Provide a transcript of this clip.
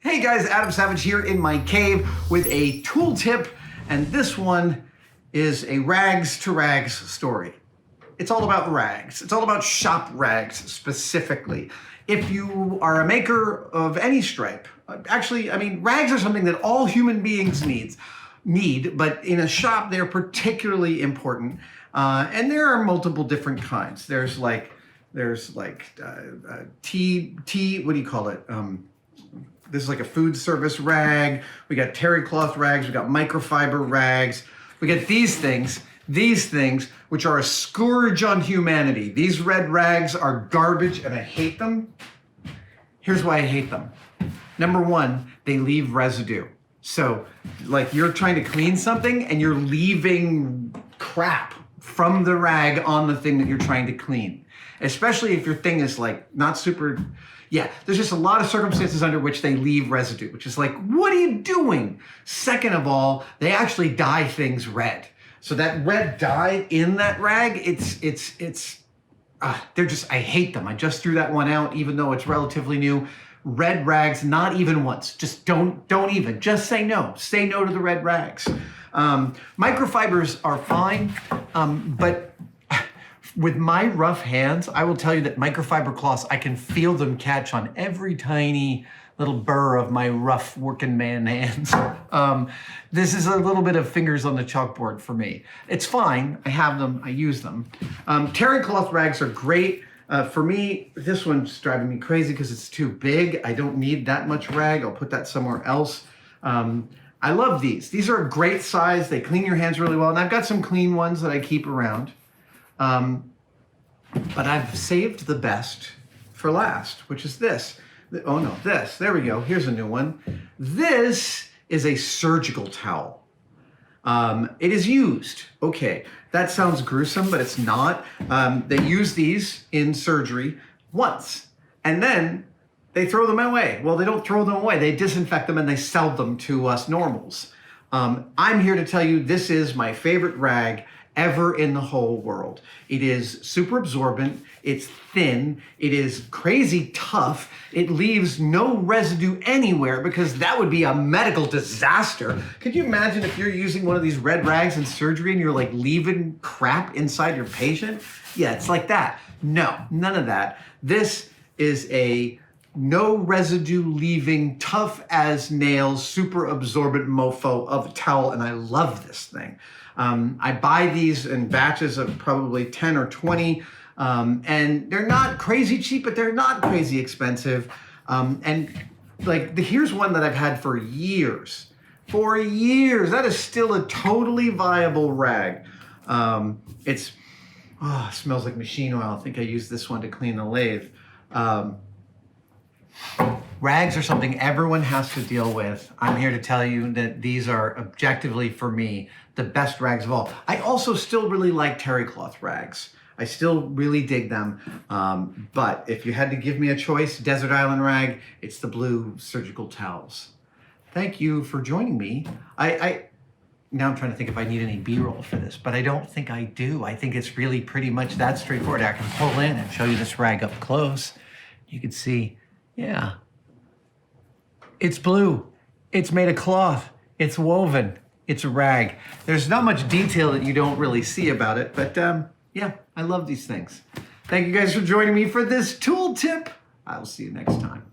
Hey guys, Adam Savage here in my cave with a tool tip, and this one is a rags to rags story. It's all about rags. It's all about shop rags specifically. If you are a maker of any stripe, actually, I mean, rags are something that all human beings need, but in a shop they're particularly important. And there are multiple different kinds. There's like tea, what do you call it? This is like a food service rag. We got terry cloth rags. We got microfiber rags. We got these things, which are a scourge on humanity. These red rags are garbage and I hate them. Here's why I hate them. Number one, they leave residue. So like you're trying to clean something and you're leaving crap from the rag on the thing that you're trying to clean. Especially if your thing is like not super, there's just a lot of circumstances under which they leave residue, which is like, what are you doing? Second of all, they actually dye things red. So that red dye in that rag, I hate them. I just threw that one out, even though it's relatively new. Red rags, not even once. Just don't even, just say no. Say no to the red rags. Microfibers are fine, but with my rough hands, I will tell you that microfiber cloths, I can feel them catch on every tiny little burr of my rough working man hands. This is a little bit of fingers on the chalkboard for me. It's fine, I have them, I use them. Terry cloth rags are great. For me, this one's driving me crazy because it's too big. I don't need that much rag, I'll put that somewhere else. I love these. These are a great size, they clean your hands really well, and I've got some clean ones that I keep around. But I've saved the best for last, which is this. Oh no, this, there we go, here's a new one. This is a surgical towel. It is used, okay, that sounds gruesome, but it's not. They use these in surgery once, and then they throw them away. Well, they don't throw them away, they disinfect them and they sell them to us normals. I'm here to tell you this is my favorite rag ever in the whole world. It is super absorbent, it's thin, it is crazy tough, it leaves no residue anywhere because that would be a medical disaster. Could you imagine if you're using one of these red rags in surgery and you're like leaving crap inside your patient? Yeah, it's like that. No, none of that. This is a no residue leaving, tough as nails, super absorbent mofo of a towel, and I love this thing. I buy these in batches of probably 10 or 20, and they're not crazy cheap, but they're not crazy expensive. And like, here's one that I've had for years. For years, that is still a totally viable rag. It smells like machine oil. I think I used this one to clean the lathe. Rags are something everyone has to deal with. I'm here to tell you that these are objectively, for me, the best rags of all. I also still really like terry cloth rags. I still really dig them. But if you had to give me a choice, desert island rag, it's the blue surgical towels. Thank you for joining me. Now I'm trying to think if I need any B-roll for this, but I don't think I do. I think it's really pretty much that straightforward. I can pull in and show you this rag up close. You can see, yeah. It's blue, it's made of cloth, it's woven, it's a rag. There's not much detail that you don't really see about it, but yeah, I love these things. Thank you guys for joining me for this tool tip. I'll see you next time.